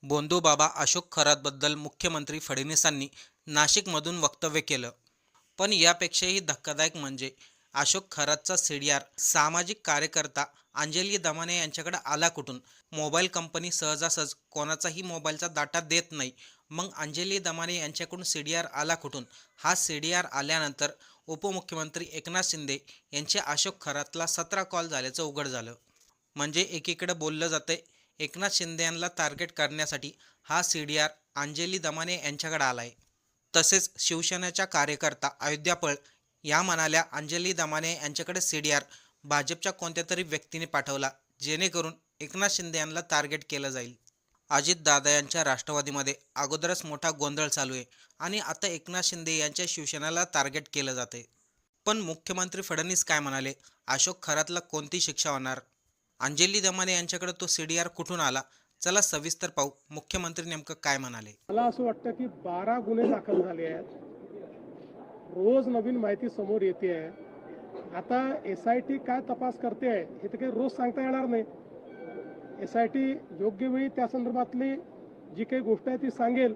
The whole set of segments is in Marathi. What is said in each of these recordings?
बोंधूबाबा अशोक खरातबद्दल मुख्यमंत्री फडणवीसांनी नाशिकमधून वक्तव्य केलं. पण यापेक्षाही धक्कादायक म्हणजे अशोक खरातचा सीडीआर सामाजिक कार्यकर्ता अंजली दमाने यांच्याकडे आला कुठून? मोबाईल कंपनी सहजासहज कोणाचाही मोबाईलचा डाटा देत नाही. मग अंजली दमाने यांच्याकडून सीडीआर आला कुठून? हा सीडीआर आल्यानंतर उपमुख्यमंत्री एकनाथ शिंदे यांचे अशोक खरातला 17 कॉल झाल्याचं उघड झालं. म्हणजे एकीकडे बोललं जातंय एकनाथ शिंदे यांना टार्गेट करण्यासाठी हा सीडीआर अंजली दमाने यांच्याकडे आलाय. तसेच शिवसेनेच्या कार्यकर्ता अयोध्या पळ या म्हणाल्या अंजली दमाने यांच्याकडे सीडीआर भाजपच्या कोणत्या तरी व्यक्तीने पाठवला, जेणेकरून एकनाथ शिंदे यांना टार्गेट केलं जाईल. अजितदादा यांच्या राष्ट्रवादीमध्ये अगोदरच मोठा गोंधळ चालू आहे आणि आता एकनाथ शिंदे यांच्या शिवसेनेला टार्गेट केलं जाते. पण मुख्यमंत्री फडणवीस काय म्हणाले? अशोक खरातला कोणती शिक्षा होणार? अंजली दमाने यांच्याकडे तो सीडीआर कुठून आला? चला सविस्तर पाहू मुख्यमंत्री नेमकं काय म्हणाले. मला असं वाटतं की 12 गुन्हे दाखल झाले आहेत. रोज नवीन माहिती समोर येते आहे. आता SIT काय तपास करते आहे हे तर काही रोज सांगता येणार नाही. SIT योग्य वेळी त्या संदर्भातली जी काही गोष्ट आहे ती सांगेल.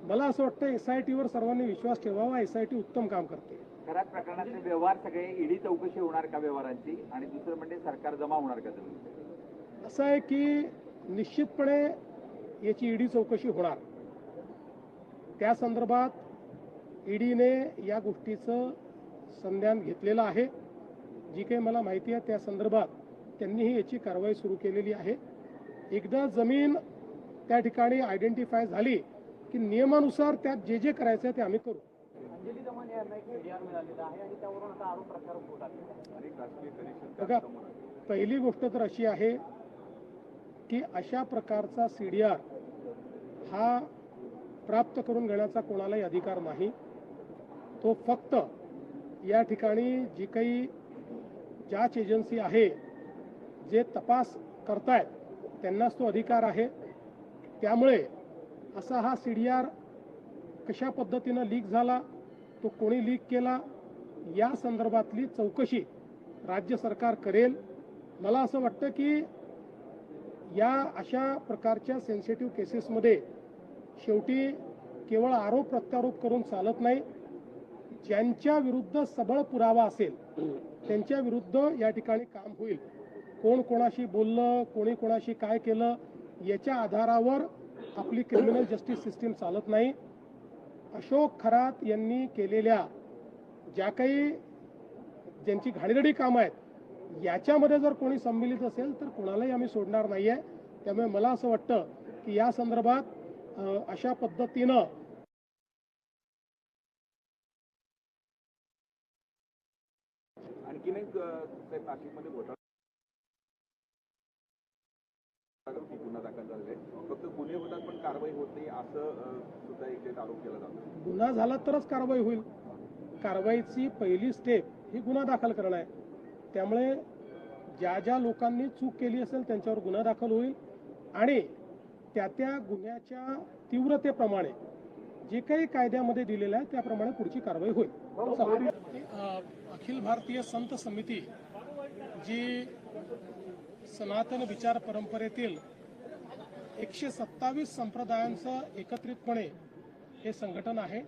मला असं वाटतं SITवर सर्वांनी विश्वास ठेवावा. SIT उत्तम काम करते. खरात प्रकरणातले व्यवहार सगळे ईडी चौकशी होणार का व्यवहारांची, आणि दुसरं म्हणजे सरकार जमा होणार का? असं आहे की निश्चितपणे याची ईडी चौकशी होणार. त्या संदर्भात ईडीने या गोष्टीचं संज्ञान घेतलेलं आहे. जी काही मला माहिती आहे त्या संदर्भात त्यांनीही याची कारवाई सुरू केलेली आहे. एकदा जमीन त्या ठिकाणी आयडेंटिफाय झाली की नियमानुसार त्यात जे जे करायचं ते आम्ही करू. अंजली दमाने यांना एक सीडीआर मिळालेला आहे आणि त्यावरून आता आरोप प्रत्यारोप होत आहे. बघा, पहिली गोष्ट तर अशी आहे की अशा प्रकारचा सीडीआर हा प्राप्त करून घेण्याचा कोणालाही अधिकार नाही. तो फक्त या ठिकाणी जी काही जांच एजन्सी आहे, जे तपास करतायत त्यांनाच तो अधिकार आहे. त्यामुळे असा हा सीडीआर कशा पद्धतीनं लीक झाला, तो कोणी लीक केला, या संदर्भातली चौकशी राज्य सरकार करेल. मला असं वाटतं की या अशा प्रकारच्या सेन्सिटिव्ह केसेसमध्ये शेवटी केवळ आरोप प्रत्यारोप करून चालत नाही. ज्यांच्या विरुद्ध सबळ पुरावा असेल त्यांच्या विरुद्ध या ठिकाणी काम होईल. कोण कोणाशी बोललं, कोणी कोणाशी काय केलं, याच्या आधारावर आपली क्रिमिनल जस्टिस सिस्टीम चालत नाही. अशोक खरात यांनी केलेल्या ज्या काही ज्यांची घाणेरडी कामं आहेत याच्यामध्ये जर कोणी संमिलित असेल तर कोणालाही आम्ही सोडणार नाही आहे. त्यामुळे मला असं वाटतं की या संदर्भात अशा पद्धतीनं आणखीन एक नाशिकमध्ये घोटाळा गुन्हा दाखल झालेला आहे. फक्त गुन्हे होतात पण कारवाई होत नाही असं सुद्धा एक आरोप केला जातो. गुन्हा झाला तरच कारवाई होईल. कारवाईची पहिली स्टेप ही गुन्हा दाखल करणं आहे. त्यामुळे ज्या ज्या लोकांनी चूक केली असेल त्यांच्यावर गुन्हा दाखल होईल आणि त्या त्या गुन्ह्याच्या तीव्रतेप्रमाणे जे काही कायद्यामध्ये दिलेलं आहे त्याप्रमाणे पुढची कारवाई होईल. अखिल भारतीय संत समिती जी सनातन विचार परंपरेतील 127 संप्रदायांचं एकत्रितपणे हे संघटन आहे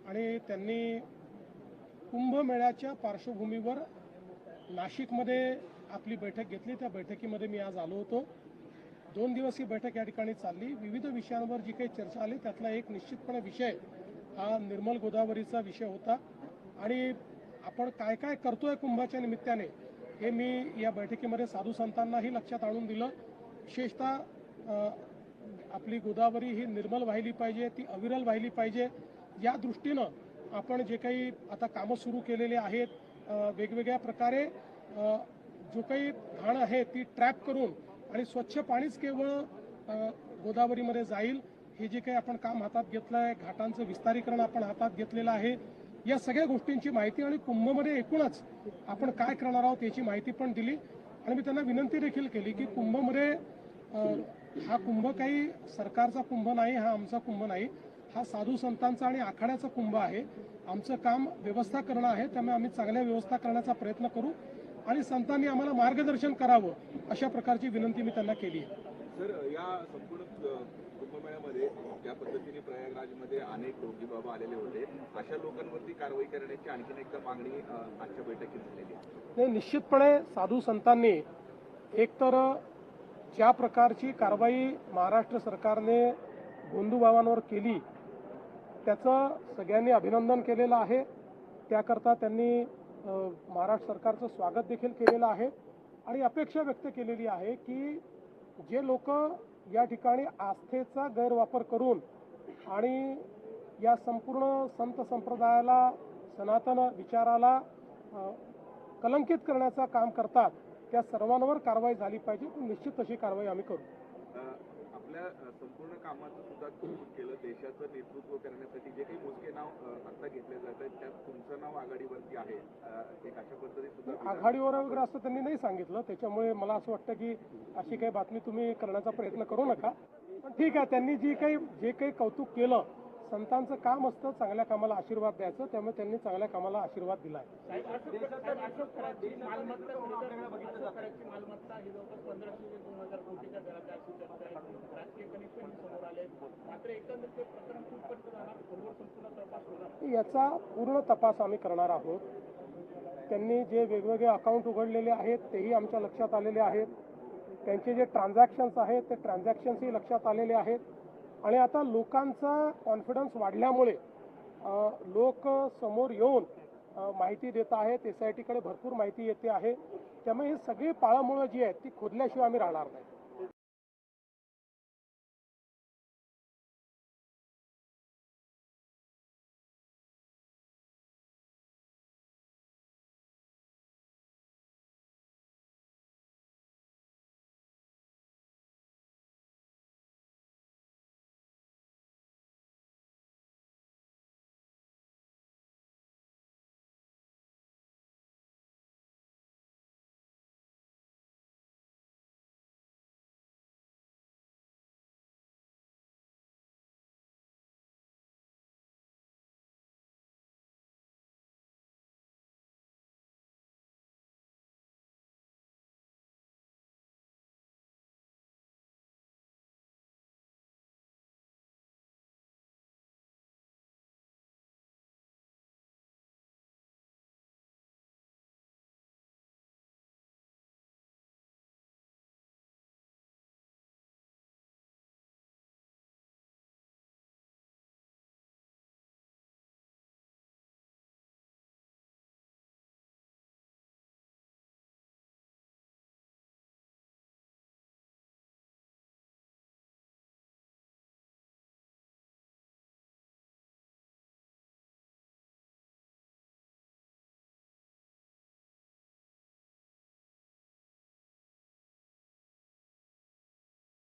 आणि त्यांनी कुंभमेळ्याच्या पार्श्वभूमीवर नाशिकमध्ये आपली बैठक घेतली. त्या बैठकीमध्ये मी आज आलो होतो. 2 दिवस ही बैठक या ठिकाणी चालली. विविध विषयांवर जी काही चर्चा आली त्यातला एक निश्चितपणे विषय हा निर्मल गोदावरीचा विषय होता आणि आपण काय काय करतोय कुंभाच्या निमित्ताने हे मी या बैठकीमध्ये साधू संतांनाही लक्षात आणून दिलं. विशेषतः आपली गोदावरी ही निर्मल वाहिली पाहिजे, ती अविरल वाहिली पाहिजे. या दृष्टीनं आपण जे काही आता कामं सुरू केलेले आहेत, वेगवेगळ्या प्रकारे जो काही घाण आहे ती ट्रॅप करून आणि स्वच्छ पाणीच केवळ गोदावरीमध्ये जाईल हे जे काही आपण काम हातात घेतलं आहे, घाटांचं विस्तारीकरण आपण हातात घेतलेलं आहे, या सगळ्या गोष्टींची माहिती आणि कुंभमध्ये एकूणच आपण काय करणार आहोत याची माहिती पण दिली. आणि मी त्यांना विनंती देखील केली की कुंभमध्ये हा कुंभ काही सरकारचा कुंभ नाही, हा आमचा कुंभ नाही, हा साधू संतांचा आणि आखाड्याचा कुंभ आहे. आमचं काम व्यवस्था करणं आहे. त्यामुळे आम्ही चांगल्या व्यवस्था करण्याचा प्रयत्न करू आणि संतांनी आम्हाला मार्गदर्शन करावं अशा प्रकारची विनंती मी त्यांना केली आहे. सर, या संपूर्ण कुंभमेळ्यामध्ये ज्या पद्धतीने प्रयागराजमध्ये अनेक ढोंगी बाबा आलेले होते, अशा लोकांवरती कारवाई करण्याची आणखीन एकदा मागणी आजच्या बैठकीत झालेली आहे. नाही, निश्चितपणे साधू संतांनी एकतर ज्या प्रकारची कारवाई महाराष्ट्र सरकारने गोंधूबाबांवर केली त्याचं सगळ्यांनी अभिनंदन केलेलं आहे. त्याकरता त्यांनी महाराष्ट्र सरकारचं स्वागत देखील केलेलं आहे आणि अपेक्षा व्यक्त केलेली आहे की जे लोक या ठिकाणी आस्थेचा गैरवापर करून आणि या संपूर्ण संत संप्रदायाला सनातन विचाराला कलंकित करण्याचं काम करतात त्या सर्वांवर कारवाई झाली पाहिजे. निश्चित तशी कारवाई आम्ही करू. आपल्या संपूर्ण कामाचं सुद्धा कौतुक केलं. देशाचं नेतृत्व करण्यासाठी जे काही मोजके नाव आता घेतले जात आहेत त्यात तुमचं नाव आघाडीवरती आहे. एक अशा पद्धतीने सुद्धा आघाडीवर वगैरे असं त्यांनी नाही सांगितलं. त्याच्यामुळे मला असं वाटतं की अशी काही बातमी तुम्ही करण्याचा प्रयत्न करू नका. पण ठीक आहे, त्यांनी जे काही कौतुक केलं, संतांचं काम असतं चांगल्या कामाला आशीर्वाद द्यायचं, त्यामुळे त्यांनी चांगल्या कामाला आशीर्वाद दिला आहे. याचा पूर्ण तपास आम्ही करणार आहोत. त्यांनी जे वेगवेगळे अकाउंट उघडलेले आहेत तेही आमच्या लक्षात आलेले आहेत. त्यांचे जे ट्रान्झॅक्शन्स आहेत ते ट्रान्झॅक्शन्सही लक्षात आलेले आहेत आणि आता लोकांचा कॉन्फिडन्स वाढल्यामुळे लोक समोर येऊन माहिती देत आहेत. SITकडे भरपूर माहिती येते आहे. त्यामुळे ही सगळी पाळंमुळं जी आहेत ती खोदल्याशिवाय आम्ही राहणार नाही.